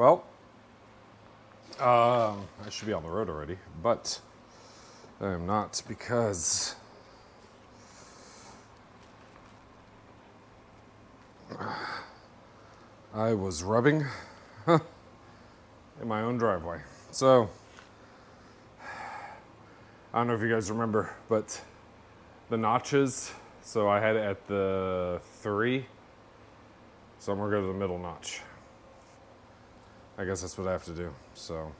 Well, I should be on the road already, but I am not because I was rubbing in my own driveway. So, I don't know if you guys remember, but the notches, so I had it at the 3, so I'm gonna go to the middle notch. I guess that's what I have to do, so.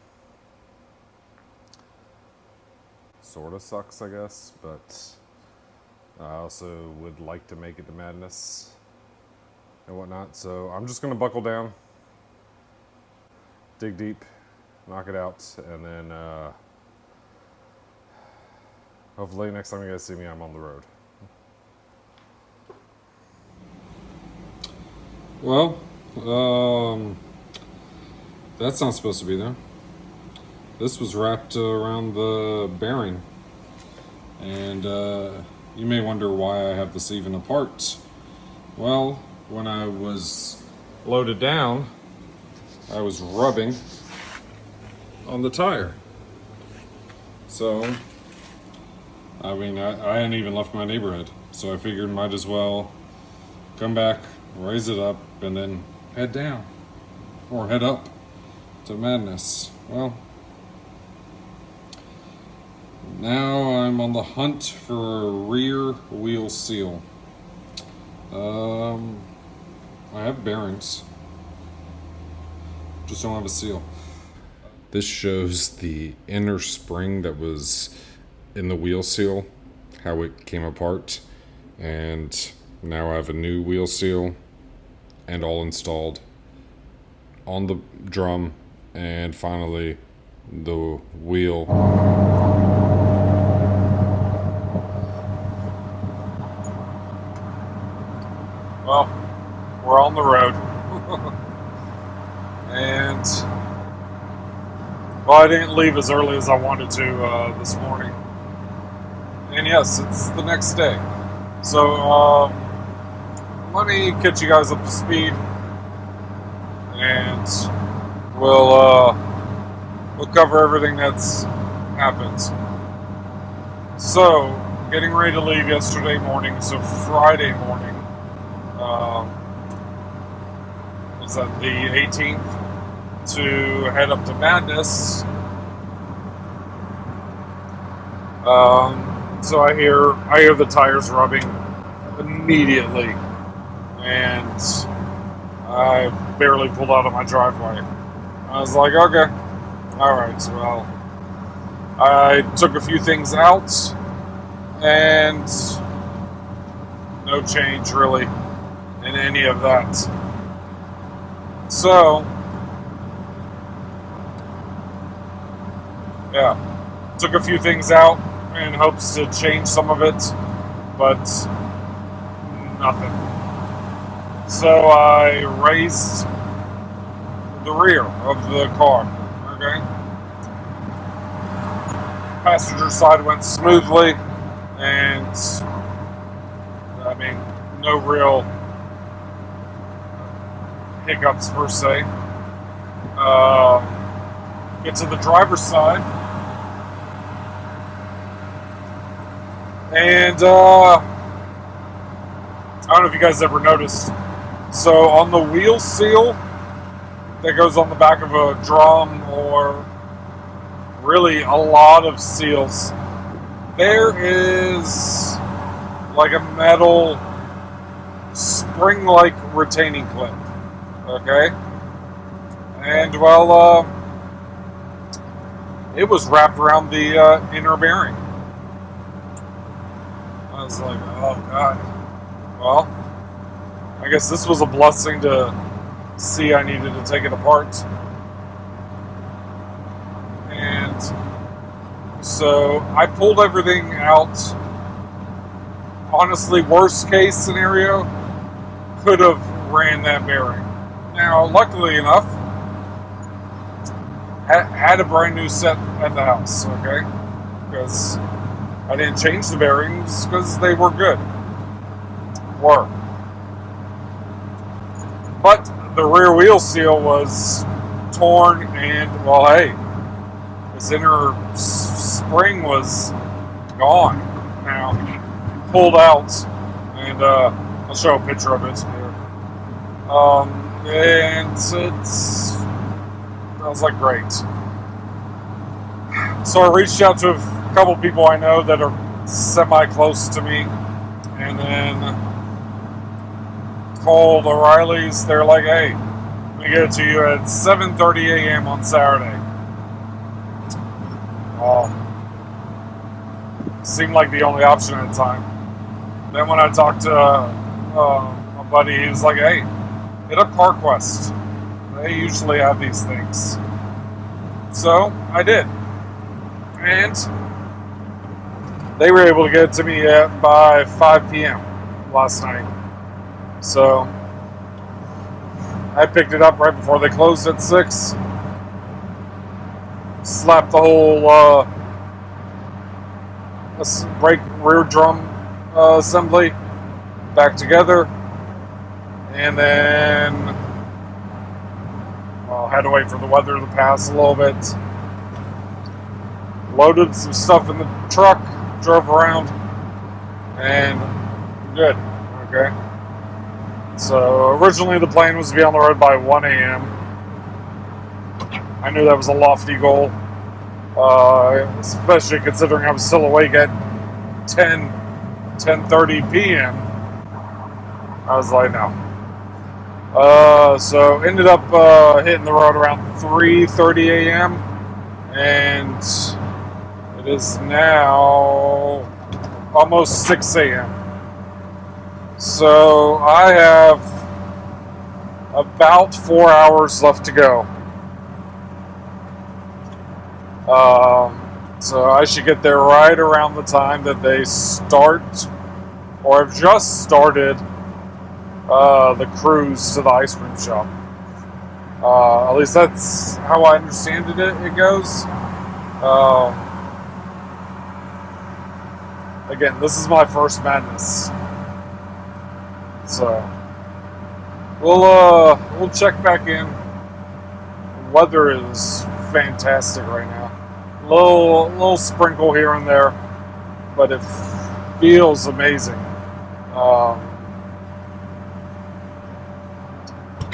Sorta sucks, I guess, but I also would like to make it to Madness and whatnot, so I'm just gonna buckle down, dig deep, knock it out, and then hopefully next time you guys see me, I'm on the road. Well, that's not supposed to be there. This was wrapped around the bearing, and you may wonder why I have this even apart. Well, when I was loaded down, I was rubbing on the tire. So, I mean, I hadn't even left my neighborhood, so I figured might as well come back, raise it up, and then head down, or head up to Madness. Well, now I'm on the hunt for a rear wheel seal. I have bearings, just don't have a seal. This shows the inner spring that was in the wheel seal, how it came apart, and now I have a new wheel seal and all installed on the drum, and finally the wheel. Well, we're on the road. And well, I didn't leave as early as I wanted to this morning. And yes, it's the next day. So let me catch you guys up to speed, and we'll cover everything that's happened. So, getting ready to leave yesterday morning, so Friday morning. Was that the 18th, to head up to Madness. So I hear the tires rubbing immediately, and I barely pulled out of my driveway. I was like, okay, all right, well, I took a few things out, and no change really in any of that. So, yeah, took a few things out in hopes to change some of it, but nothing. So I raised the rear of the car, okay? Passenger side went smoothly, and I mean, no real hiccups per se. Get to the driver's side, and I don't know if you guys ever noticed. So on the wheel seal that goes on the back of a drum, or really a lot of seals, there is like a metal spring-like retaining clip. Okay? And well, it was wrapped around the inner bearing. I was like, oh god. Well, I guess this was a blessing to see. I needed to take it apart. And so I pulled everything out. Honestly, worst case scenario, could have ran that bearing. Now, luckily enough, had a brand new set at the house, okay? Because I didn't change the bearings because they were good. But the rear wheel seal was torn, and well, hey, his inner spring was gone now, pulled out, and I'll show a picture of it here. And I was like, great. So I reached out to a couple people I know that are semi-close to me, and then called O'Reilly's. They're like, hey, we get it to you at 7:30 a.m. on Saturday. Seemed like the only option at the time. Then when I talked to a buddy, he was like, hey, hit up CarQuest. They usually have these things. So I did. And they were able to get it to me by 5 p.m. last night. So I picked it up right before they closed at 6. Slapped the whole brake rear drum assembly back together, and then had to wait for the weather to pass a little bit. Loaded some stuff in the truck, drove around, and good. Okay. So originally the plan was to be on the road by 1 a.m. I knew that was a lofty goal, especially considering I was still awake at 10:30 p.m. I was like, no. So ended up hitting the road around 3:30 a.m. and it is now almost 6 a.m. So I have about 4 hours left to go. So I should get there right around the time that they start, or have just started, the cruise to the ice cream shop. At least that's how I understand it goes. Again, this is my first Madness. So we'll check back in. The weather is fantastic right now. Little sprinkle here and there, but it feels amazing.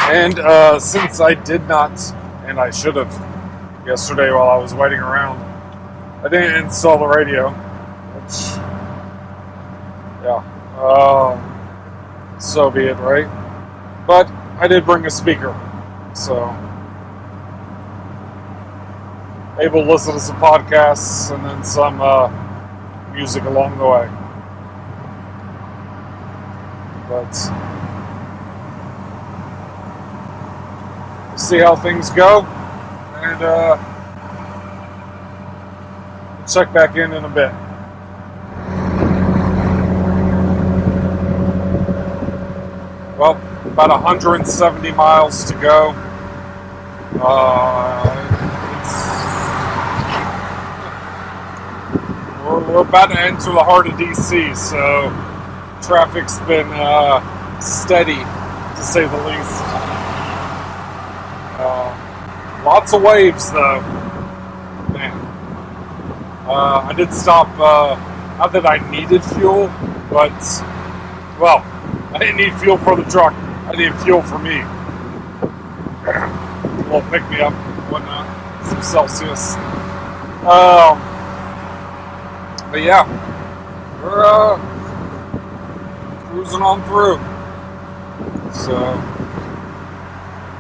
And since I did not, and I should have yesterday while I was waiting around, I didn't install the radio, which, yeah, so be it, right? But I did bring a speaker, so able to listen to some podcasts and then some music along the way. But we'll see how things go, and check back in a bit. Well, about 170 miles to go. We're about to enter the heart of DC, so traffic's been steady, to say the least. Lots of waves, though. Man. I did stop, not that I needed fuel, but, well, I didn't need fuel for the truck. I needed fuel for me. A little pick-me-up and whatnot. Some Celsius. But yeah, we're cruising on through. So,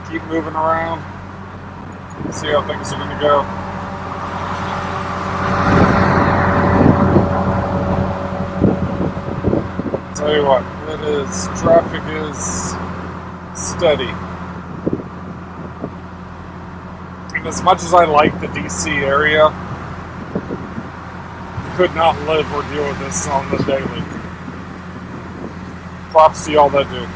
keep moving around. See how things are going to go. Tell you what, traffic is steady. And as much as I like the DC area, could not live or deal with this on the daily. Props to y'all that do.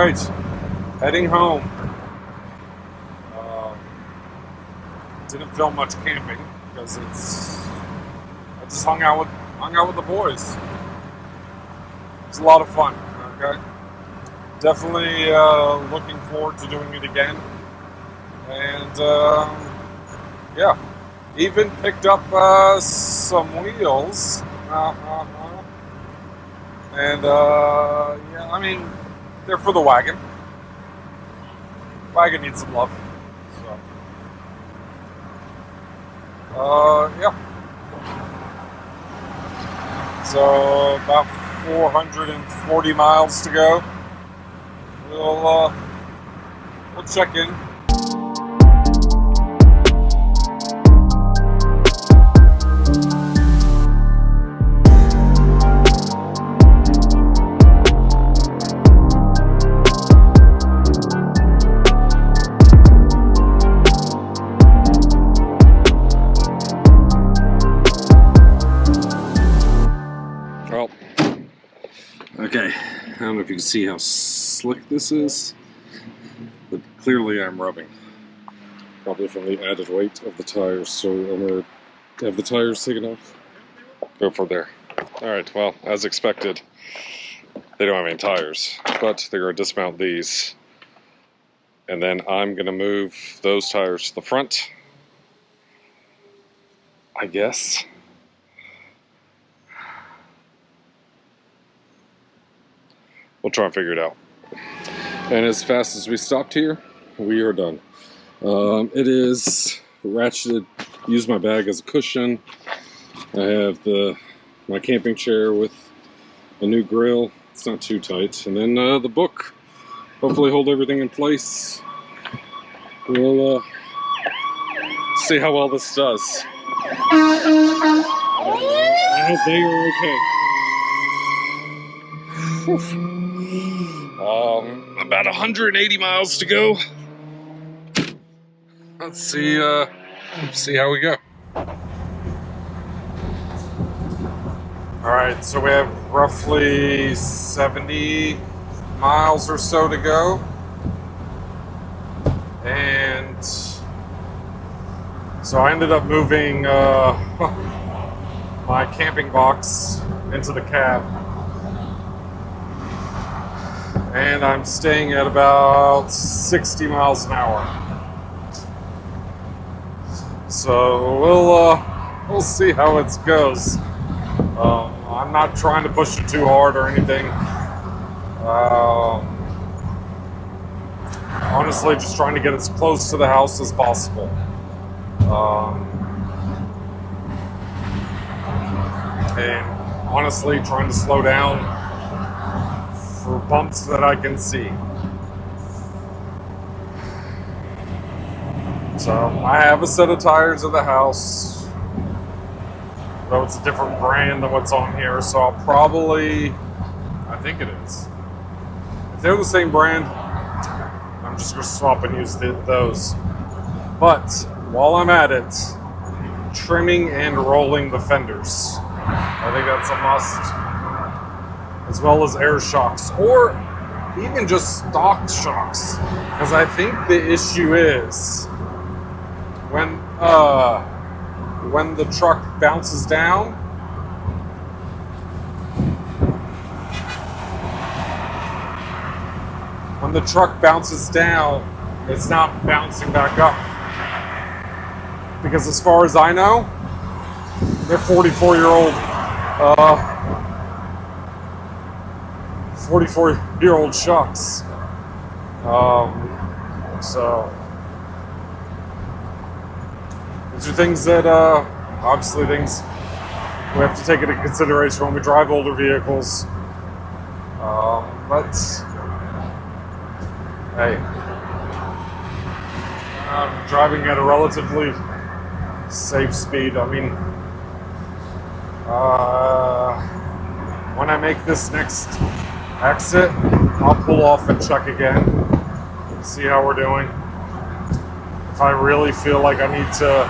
Alright, heading home. Didn't film much camping because I just hung out with the boys. It was a lot of fun. Okay, definitely looking forward to doing it again. And yeah, even picked up some wheels. And yeah, I mean, they're for the wagon. Wagon needs some love. Yeah. So about 440 miles to go. We'll check in. Okay, I don't know if you can see how slick this is, but clearly I'm rubbing. Probably from the added weight of the tires, so I'm going to have the tires taken off. Go from there. Alright, well, as expected, they don't have any tires, but they're going to dismount these. And then I'm going to move those tires to the front, I guess. We'll try and figure it out. And as fast as we stopped here, we are done. It is ratcheted. Use my bag as a cushion. I have my camping chair with a new grill. It's not too tight. And then the book. Hopefully hold everything in place. We'll see how well this does. I hope they are okay. Whew. About 180 miles to go. Let's see how we go. Alright, so we have roughly 70 miles or so to go. And so I ended up moving my camping box into the cab. And I'm staying at about 60 miles an hour. So we'll see how it goes. I'm not trying to push it too hard or anything. Honestly, just trying to get as close to the house as possible. And honestly, trying to slow down for bumps that I can see. So I have a set of tires at the house, though it's a different brand than what's on here, so I'll probably, I think it is. If they're the same brand, I'm just going to swap and use those. But while I'm at it, trimming and rolling the fenders. I think that's a must. As well as air shocks, or even just stock shocks. Because I think the issue is when the truck bounces down, it's not bouncing back up. Because as far as I know, they're 44-year-old shocks. So these are things that obviously things we have to take into consideration when we drive older vehicles. But hey, I'm driving at a relatively safe speed. I mean, when I make this next exit, I'll pull off and check again, see how we're doing. If I really feel like I need to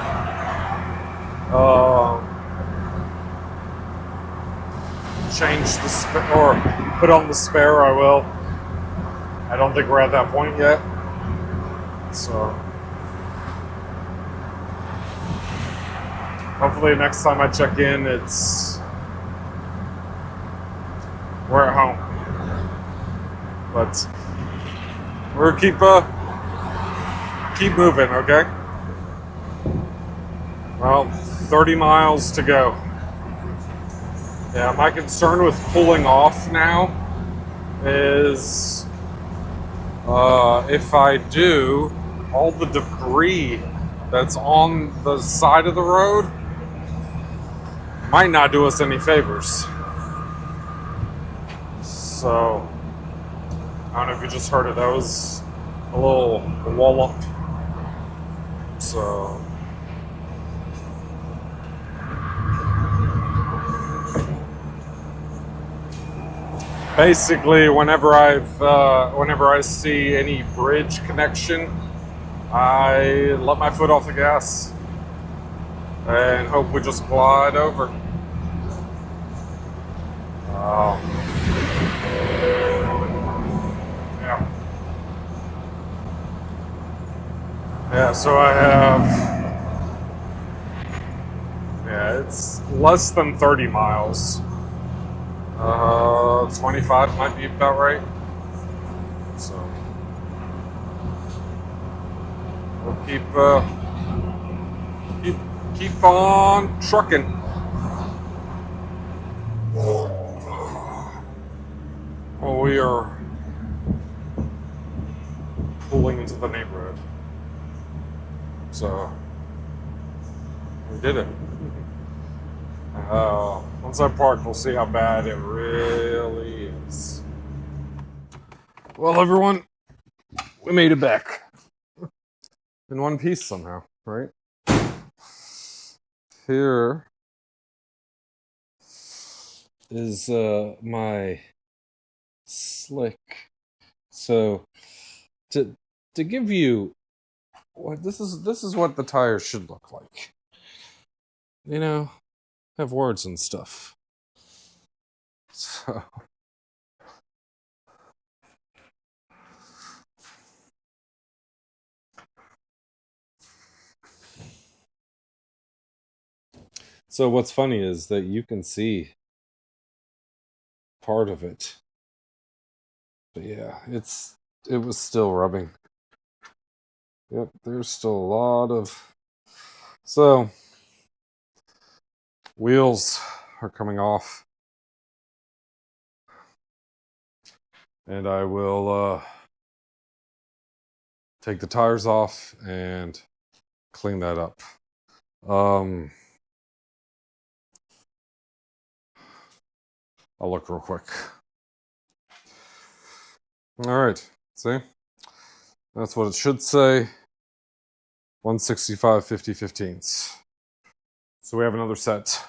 change the or put on the spare, I will. I don't think we're at that point yet. So hopefully next time I check in, we're at home. But we'll keep moving, okay? Well, 30 miles to go. Yeah, my concern with pulling off now is if I do, all the debris that's on the side of the road might not do us any favors. So, I don't know if you just heard it, that was a little wallop. So, basically, whenever I see any bridge connection, I let my foot off the gas and hope we just glide over. Yeah. Yeah, so I have, yeah, it's less than 30 miles. 25 might be about right. So we'll keep on trucking. Well, we are pulling into the neighborhood. So we did it. Once I park, we'll see how bad it really is. Well, everyone, we made it back in one piece somehow, right? Here is my slick. So to give you what this is what the tires should look like. You know, have words and stuff. So what's funny is that you can see part of it. But yeah, it was still rubbing. Yep, there's still a lot of... So, wheels are coming off. And I will take the tires off and clean that up. I'll look real quick. All right, see? That's what it should say. 165 50/15. So we have another set.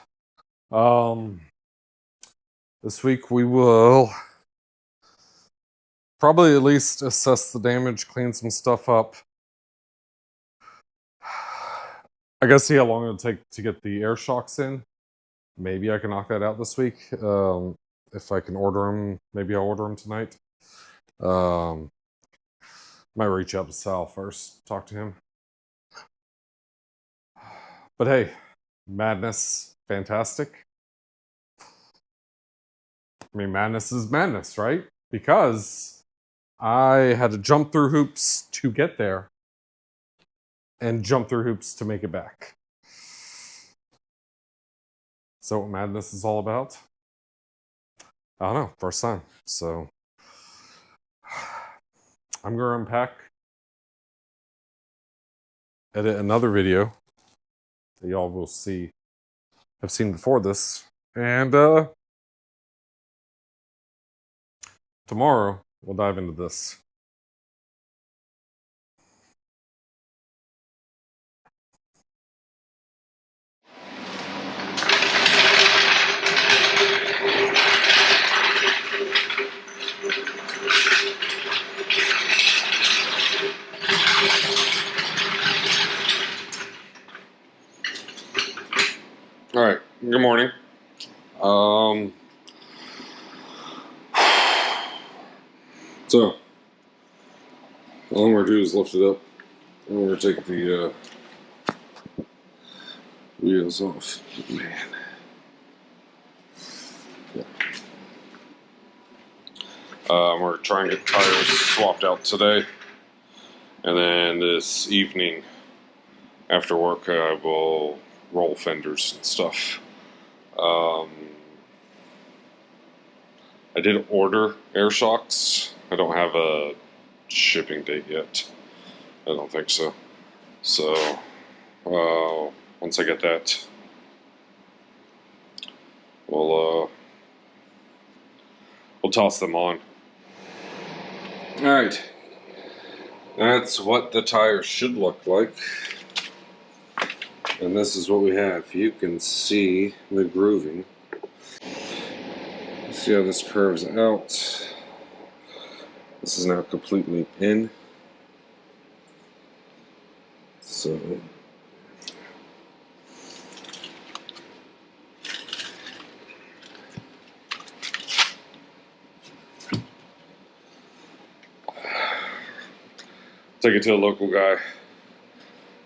This week we will probably at least assess the damage, clean some stuff up. I gotta see how long it'll take to get the air shocks in. Maybe I can knock that out this week. If I can order them, maybe I'll order them tonight. Might reach out to Sal first, talk to him. But hey, madness, fantastic. I mean, madness is madness, right? Because I had to jump through hoops to get there and jump through hoops to make it back. So what madness is all about? I don't know, first time. So I'm gonna unpack, edit another video that y'all will see, have seen before this, and tomorrow we'll dive into this. All right, good morning. So All I'm going to do is lift it up. And we're going to take the wheels off. Man. Yeah. We're trying to get tires swapped out today. And then this evening, after work, I will roll fenders and stuff. I did order air shocks. I don't have a shipping date yet. I don't think so. So, once I get that, we'll toss them on. Alright. That's what the tires should look like. And this is what we have. You can see the grooving. See how this curves out. This is now completely in. So take it to a local guy,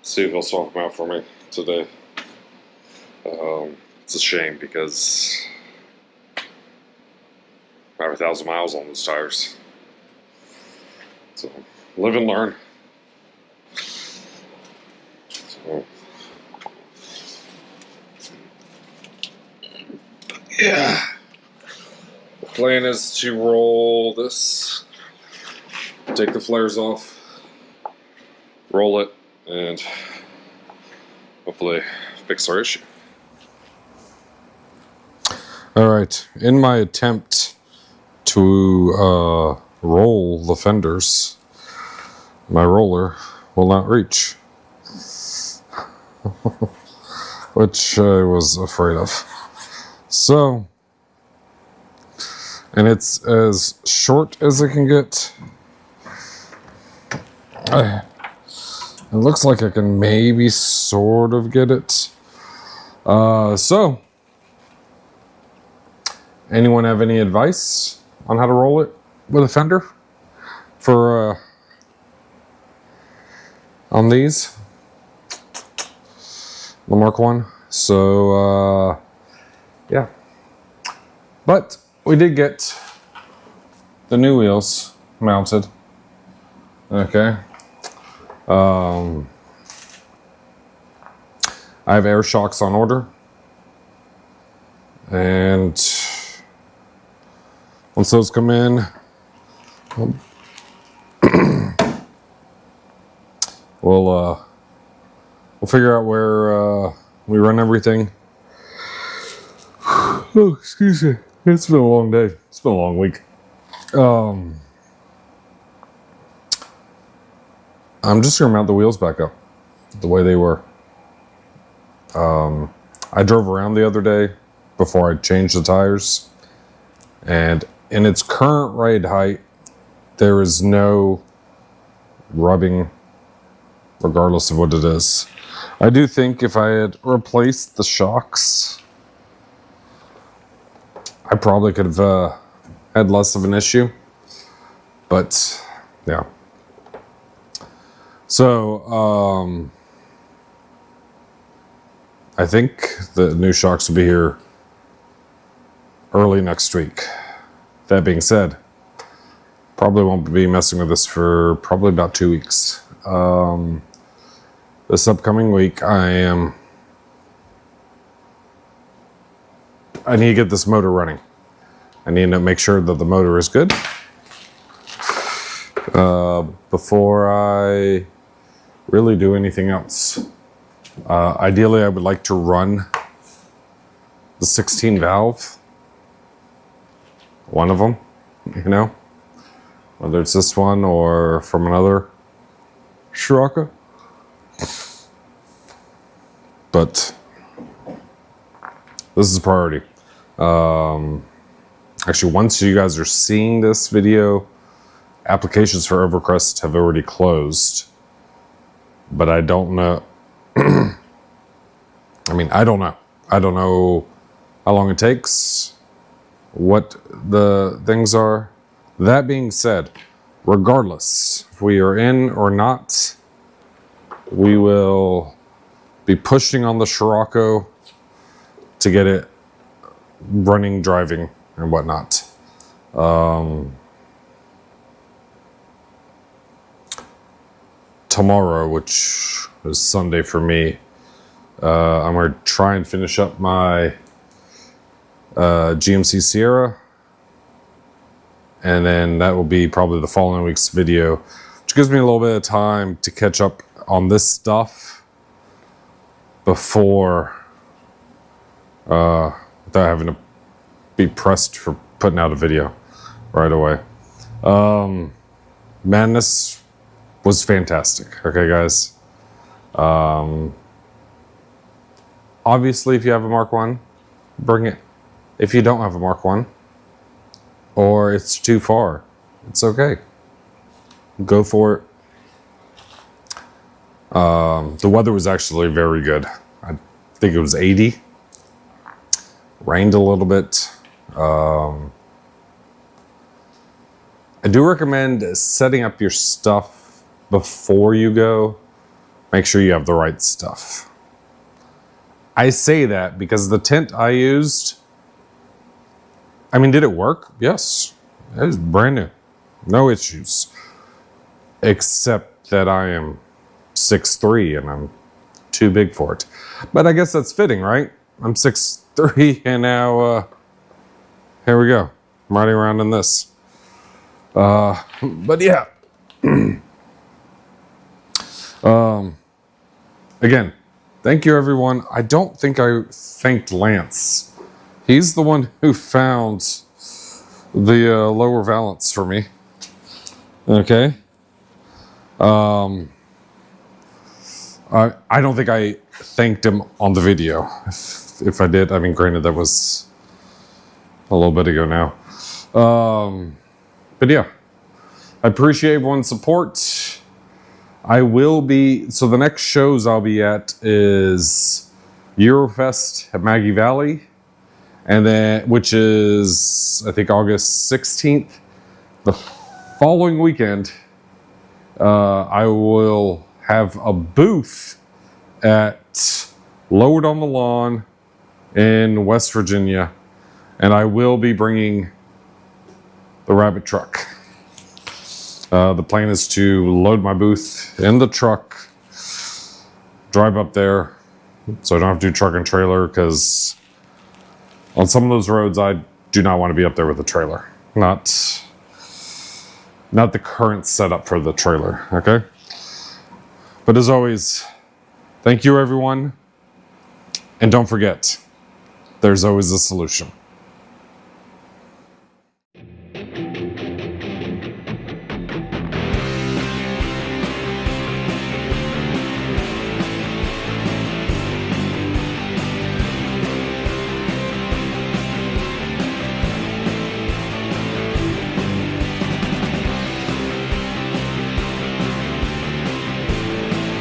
see if he'll swap them out for me today. It's a shame because I have 1,000 miles on those tires. So, live and learn. So, yeah. The plan is to roll this, take the flares off, roll it, and hopefully fix our issue. Alright, in my attempt to roll the fenders, my roller will not reach. Which I was afraid of. So, and it's as short as it can get. It looks like I can maybe sort of get it. So, anyone have any advice on how to roll it with a fender for on these? The Mk1. So, yeah. But we did get the new wheels mounted. Okay. I have air shocks on order. And once those come in, we'll figure out where we run everything. Oh, excuse me. It's been a long day. It's been a long week. I'm just gonna mount the wheels back up the way they were. I drove around the other day before I changed the tires, and in its current ride height, there is no rubbing, regardless of what it is. I do think if I had replaced the shocks, I probably could have had less of an issue. But yeah. So I think the new shocks will be here early next week. That being said, probably won't be messing with this for probably about 2 weeks. This upcoming week, I need to get this motor running. I need to make sure that the motor is good before I really do anything else. Ideally, I would like to run the 16 valve, one of them, you know, whether it's this one or from another Scirocco. But this is a priority. Actually, once you guys are seeing this video, applications for Overcrest have already closed. But I don't know. I don't know. I don't know how long it takes, what the things are. That being said, regardless if we are in or not, we will be pushing on the Scirocco to get it running, driving, and whatnot. Tomorrow, which is Sunday for me, I'm going to try and finish up my GMC Sierra, and then that will be probably the following week's video, which gives me a little bit of time to catch up on this stuff before without having to be pressed for putting out a video right away. Madness was fantastic. Okay, guys. Obviously, if you have a Mark 1, bring it. If you don't have a Mark 1, or it's too far, it's okay. Go for it. The weather was actually very good. I think it was 80. Rained a little bit. I do recommend setting up your stuff before you go. Make sure you have the right stuff. I say that because the tent I used, I mean, did it work? Yes. It was brand new. No issues. Except that I am 6'3" and I'm too big for it. But I guess that's fitting, right? I'm 6'3" and now, here we go. I'm riding around in this. But yeah. Again, thank you everyone. I don't think I thanked Lance. He's the one who found the lower valance for me. Okay. I don't think I thanked him on the video. If I did, I mean, granted, that was a little bit ago now. But yeah, I appreciate everyone's support. I will be, so the next shows I'll be at is Eurofest at Maggie Valley, and then, which is, I think, August 16th. The following weekend, I will have a booth at Lowered on the Lawn in West Virginia, and I will be bringing the rabbit truck. The plan is to load my booth in the truck, drive up there, so I don't have to do truck and trailer, because on some of those roads I do not want to be up there with a trailer. Not the current setup for the trailer, okay? But as always, thank you everyone, and don't forget, there's always a solution.